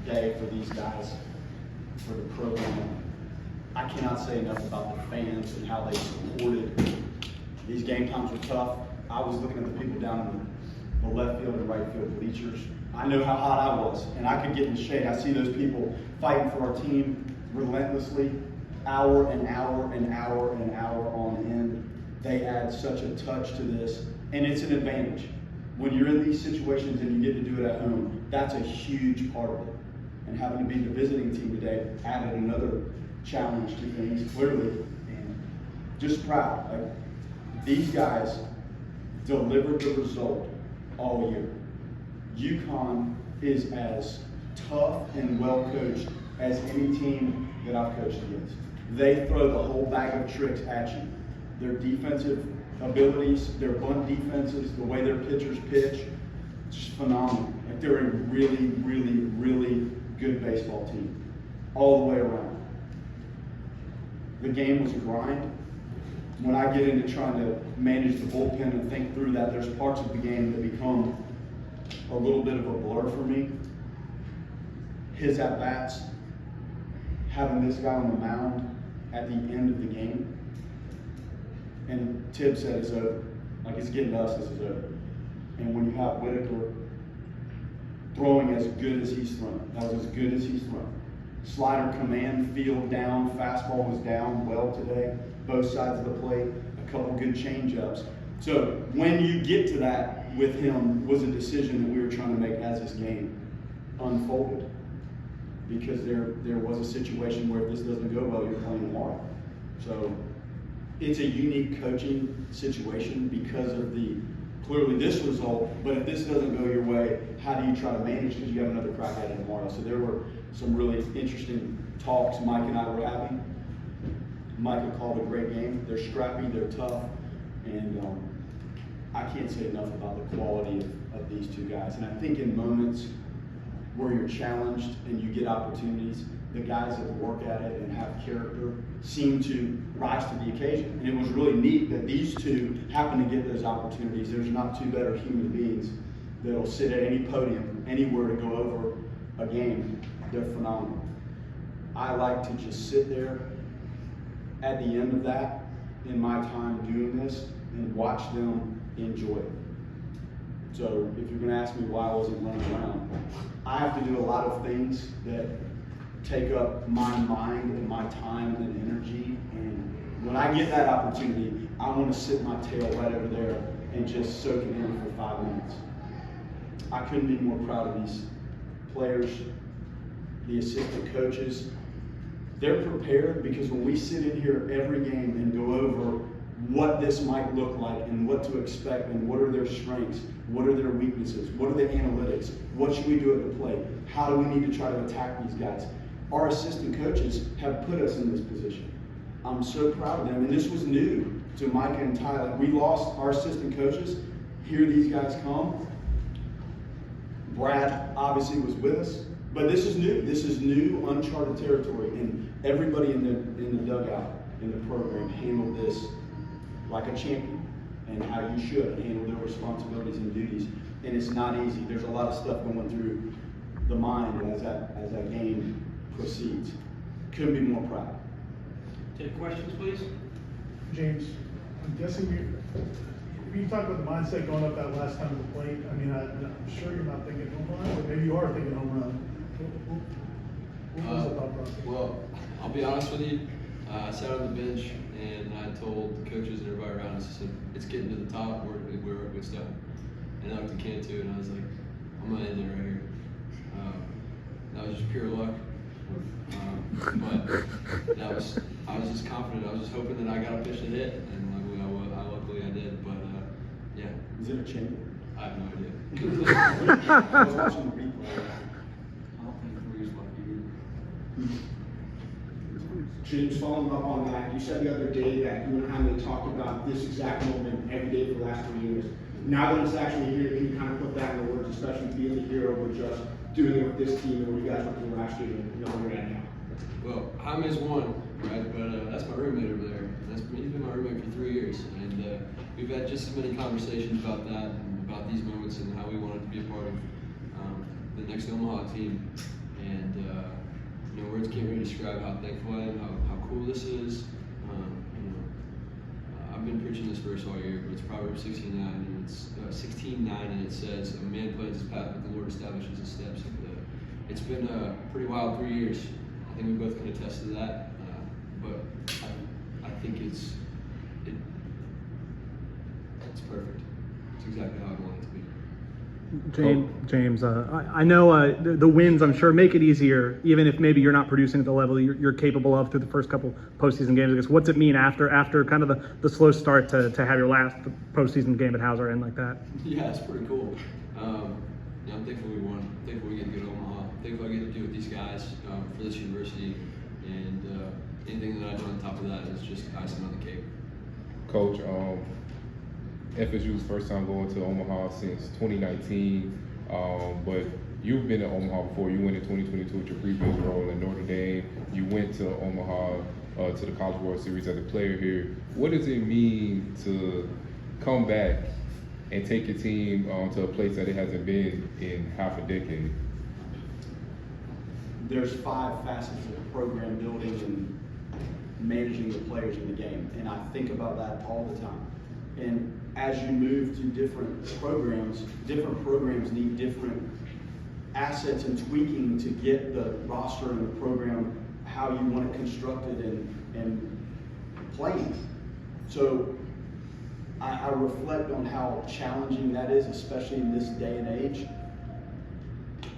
day for these guys, for the program. I cannot say enough about the fans and how they supported. These game times were tough. I was looking at the people down in the left field and right field bleachers. I know how hot I was, and I could get in the shade. I see those people fighting for our team relentlessly, hour and hour and hour and hour on end. They add such a touch to this, and it's an advantage. When you're in these situations and you get to do it at home, that's a huge part of it. And having to be the visiting team today added another challenge to things, clearly, and just proud. Like, these guys delivered the result all year. UConn is as tough and well coached as any team that I've coached against. They throw the whole bag of tricks at you. Their defensive abilities, their bunt defenses, the way their pitchers pitch, just phenomenal. Like, they're a really, really, really good baseball team all the way around. The game was a grind. When I get into trying to manage the bullpen and think through that, there's parts of the game that become a little bit of a blur for me. His at-bats, having this guy on the mound at the end of the game, and Tibbs said it's over. Like, it's getting to us, this is over. And when you have Whittaker throwing as good as he's thrown, that was as good as he's thrown. Slider command, field down, fastball was down well today, both sides of the plate, a couple good change-ups. So when you get to that with him was a decision that we were trying to make as this game unfolded. Because there was a situation where if this doesn't go well, you're playing tomorrow. So it's a unique coaching situation because of clearly this result, but if this doesn't go your way, how do you try to manage, because you have another crack at it tomorrow. So there were some really interesting talks Mike and I were having. Mike called a great game. They're scrappy, they're tough, and I can't say enough about the quality of these two guys. And I think in moments where you're challenged and you get opportunities, the guys that work at it and have character seem to rise to the occasion. And it was really neat that these two happen to get those opportunities. There's not two better human beings that'll sit at any podium, anywhere to go over a game. They're phenomenal. I like to just sit there at the end of that in my time doing this and watch them enjoy it. So if you're going to ask me why I wasn't running around, I have to do a lot of things that take up my mind and my time and energy. And when I get that opportunity, I want to sit my tail right over there and just soak it in for 5 minutes. I couldn't be more proud of these players, the assistant coaches. They're prepared, because when we sit in here every game and go over what this might look like and what to expect and what are their strengths, what are their weaknesses, what are the analytics, what should we do at the plate, how do we need to try to attack these guys. Our assistant coaches have put us in this position. I'm so proud of them, and this was new to Micah and Tyler. We lost our assistant coaches. Here these guys come. Brad obviously was with us, but this is new. This is new, uncharted territory, and everybody in the dugout in the program handled this like a champion, and how you should handle their responsibilities and duties. And it's not easy. There's a lot of stuff going through the mind as that game proceeds. Couldn't be more proud. Take questions, please. James, I'm guessing you talked about the mindset going up that last time to the plate. I mean, I'm sure you're not thinking home run, but maybe you are thinking home run. What was the thought process? Well, I'll be honest with you. I sat on the bench and I told the coaches and everybody around us, I said, it's getting to the top, we're a good step. And I looked at Cantu and I was like, I'm gonna end it right here. That was just pure luck. But I was just confident. I was just hoping that I got a pitch to hit, and luckily I did. But yeah. Is it a chamber? I have no idea. I was watching the replay. I don't think 3 is lucky. James, following up on that, you said the other day that you and Jaime talked about this exact moment every day for the last 3 years. Now that it's actually here, can you kind of put that in the words, especially being the hero over just doing it with this team and what you guys went through last year and where you're at now? Well, Jaime's one, right? But that's my roommate over there. He's been my roommate for 3 years, and we've had just as many conversations about that and about these moments and how we wanted to be a part of the next Omaha team. And you know, words can't really describe how thankful I am, how cool this is. You know, I've been preaching this verse all year, but it's Proverbs 16:9, and it's 16:9, and it says, "A man plans his path, but the Lord establishes his steps." And it's been a pretty wild 3 years. I think we both can attest to that. But I think it's perfect. It's exactly how I want it to be. James, I know the wins, I'm sure, make it easier, even if maybe you're not producing at the level you're capable of through the first couple postseason games. I guess, what's it mean after kind of the slow start to have your last postseason game at Hauser end like that? Yeah, it's pretty cool. Yeah, I'm thankful we won. I'm thankful we get to go to Omaha. I'm thankful I get to do with these guys for this university, and anything that I do on top of that is just icing on the cake. Coach, FSU's first time going to Omaha since 2019, but you've been to Omaha before. You went in 2022 with your previous role in Notre Dame. You went to Omaha to the College World Series as a player here. What does it mean to come back and take your team to a place that it hasn't been in half a decade? There's 5 facets of program building and managing the players in the game, and I think about that all the time. And as you move to different programs need different assets and tweaking to get the roster and the program how you want it constructed and playing. So I reflect on how challenging that is, especially in this day and age.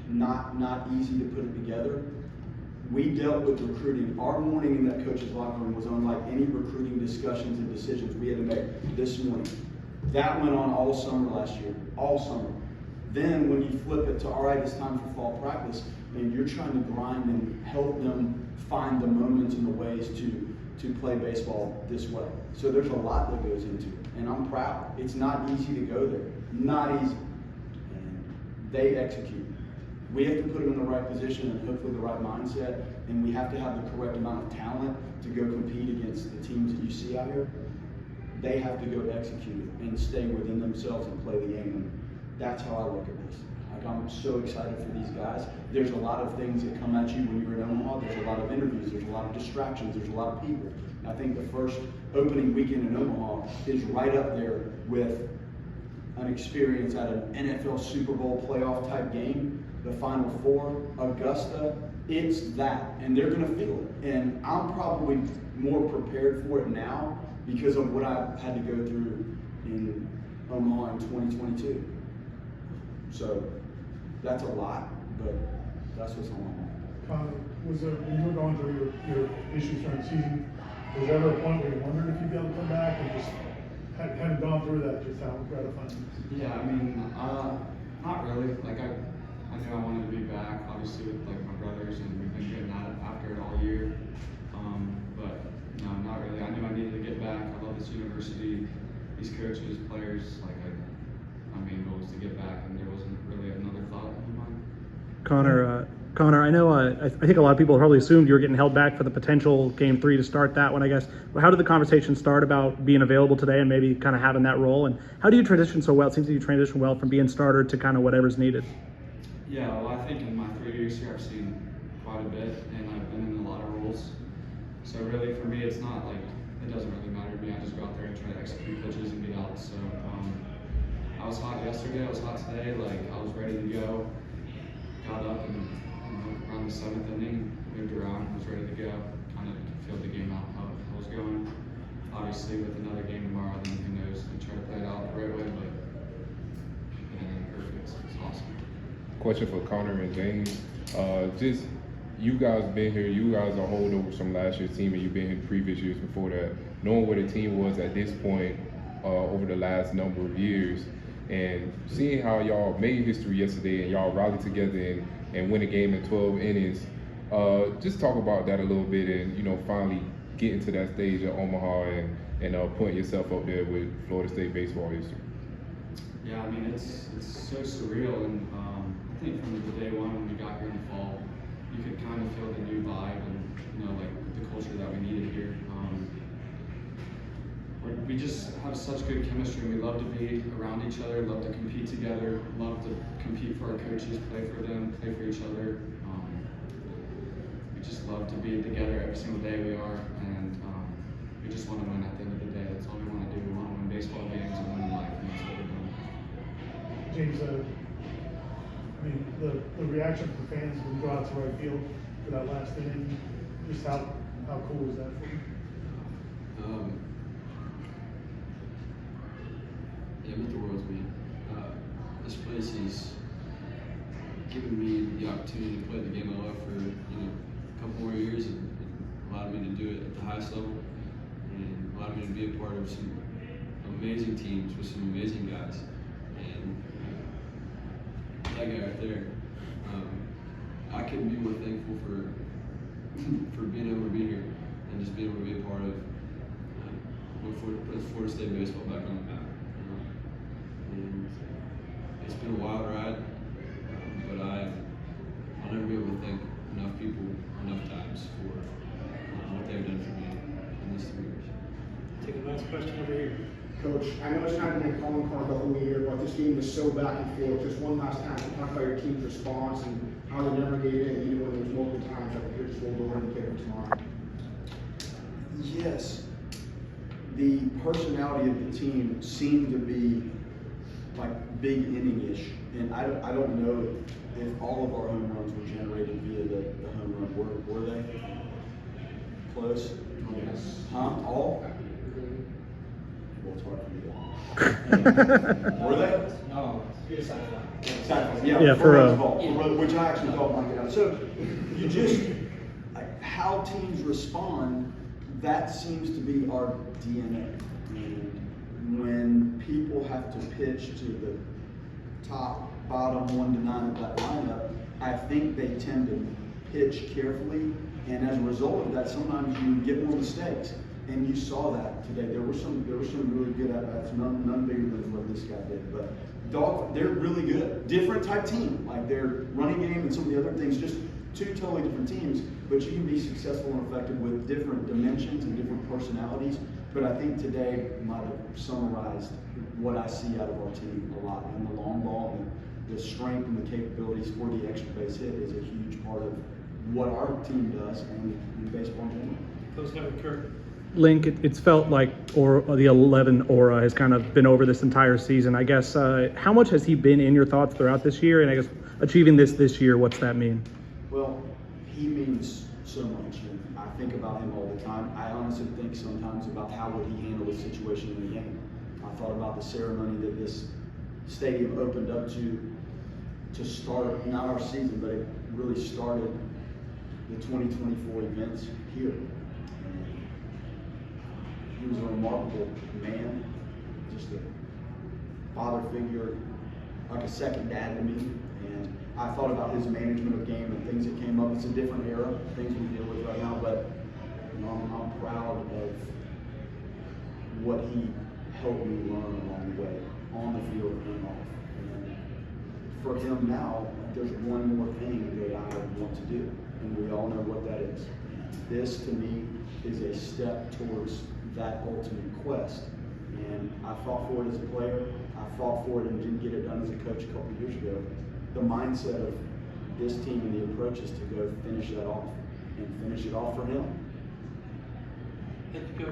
Not easy to put it together. We dealt with recruiting. Our morning in that coach's locker room was unlike any recruiting discussions and decisions we had to make this morning. That went on all summer last year, all summer. Then when you flip it to, all right, it's time for fall practice, and you're trying to grind and help them find the moments and the ways to play baseball this way. So there's a lot that goes into it, and I'm proud. It's not easy to go there, not easy. And they execute. We have to put them in the right position and hopefully the right mindset, and we have to have the correct amount of talent to go compete against the teams that you see out here. They have to go execute it and stay within themselves and play the game. And that's how I look at this. Like, I'm so excited for these guys. There's a lot of things that come at you when you're in Omaha. There's a lot of interviews. There's a lot of distractions. There's a lot of people. And I think the first opening weekend in Omaha is right up there with an experience at an NFL Super Bowl playoff type game. The Final Four, Augusta, it's that, and they're going to feel it. And I'm probably more prepared for it now because of what I've had to go through in Omaha in 2022. So that's a lot, but that's what's on my mind. Connor, was there, when you were going through your issues during the season, was there ever a point where you wondered if you'd be able to come back, and just having gone through that, just how gratifying? Yeah, I mean, not really. Like I knew I wanted to be back, obviously with like my brothers, and we've been getting at it after it all year. But no, not really. I knew I needed to get back. I love this university, these coaches, players. Like my main goal was to get back, and there wasn't really another thought in my mind. Connor, I know. I think a lot of people probably assumed you were getting held back for the potential Game 3 to start that one. I guess. Well, how did the conversation start about being available today and maybe kind of having that role? And how do you transition so well? It seems that you transition well from being starter to kind of whatever's needed. Yeah, well, I think in my 3 years here, I've seen quite a bit, and I've been in a lot of roles. So really, for me, it's not like, it doesn't really matter to me. I just go out there and try to execute pitches and get out. So I was hot yesterday, I was hot today. Like, I was ready to go. Got up and around the 7th inning, moved around, was ready to go. Kind of filled the game out how it was going. Obviously, with another game tomorrow, then who knows? I try to play it out the right way, but perfect. It's awesome. Question for Connor and James. Just you guys been here, you guys are holdovers from last year's team, and you've been here previous years before that. Knowing where the team was at this point over the last number of years, and seeing how y'all made history yesterday and y'all rallied together and win a game in 12 innings. Just talk about that a little bit, and finally getting to that stage at Omaha and putting yourself up there with Florida State baseball history. Yeah, I mean it's so surreal, and I think from the day one when we got here in the fall, you could kind of feel the new vibe and like the culture that we needed here. We just have such good chemistry. We love to be around each other, love to compete together, love to compete for our coaches, play for them, play for each other. just love to be together every single day we are, and we just want to win at the end of the day. That's all we want to do. We want to win baseball games and win in life, and that's what we're doing. James, I mean, the reaction from the fans when you go out to right field for that last inning, just how cool was that for you? Yeah, it meant the world to me. This place is giving me the opportunity to play the game I love for a couple more years, and allowed me to do it at the highest level, and allowed me to be a part of some amazing teams with some amazing guys. And that guy right there, I couldn't be more thankful for being able to be here and just being able to be a part of what Florida State baseball back on the map. And it's been a wild ride, but I'll never be able to thank enough people enough times for what they've done for me in these 3 years. Take a last question over here. Coach, I know it's not been a calling card the whole year, but this game was so back and forth. Just one last time, to talk about your team's response and how they never gave in, even when there was multiple times that the pitch rolled over and kicked tomorrow. Yes, the personality of the team seemed to be like big inning-ish, and I don't know if all of our home runs were generated via the home run. Were they close? Yes. Huh? All? Well, it's hard for me to. Were they? No, it's not. Exactly. Yeah, for Rose ball, which I actually thought might get out. So you just how teams respond. That seems to be our DNA. And when people have to pitch to the bottom 1 to 9 of that lineup, I think they tend to pitch carefully, and as a result of that, sometimes you get more mistakes. And you saw that today. There were some really good at-bats, none bigger than what this guy did. But they're really good. Different type team, like their running game and some of the other things, just 2 totally different teams. But you can be successful and effective with different dimensions and different personalities. But I think today might have summarized what I see out of our team a lot. And the long ball and the strength and the capabilities for the extra base hit is a huge part of what our team does and baseball in general. Close that with Kurt. Link, it's felt like the 11 aura has kind of been over this entire season. I guess, how much has he been in your thoughts throughout this year? And I guess achieving this year, what's that mean? Well, he means so much. And I think about him all the time. I honestly think sometimes about how would he handle the situation in the game. I thought about the ceremony that this stadium opened up to start, not our season, but it really started the 2024 events here. He was a remarkable man, just a father figure, like a second dad to me. And I thought about his management of game and things that came up. It's a different era, things we deal with right now, but I'm proud of what he helped me learn along the way, on the field and off. And for him now, there's one more thing that I want to do, and we all know what that is. This, to me, is a step towards that ultimate quest. And I fought for it as a player. I fought for it and didn't get it done as a coach a couple of years ago. The mindset of this team and the approach is to go finish that off and finish it off for him. Thank you, Coach.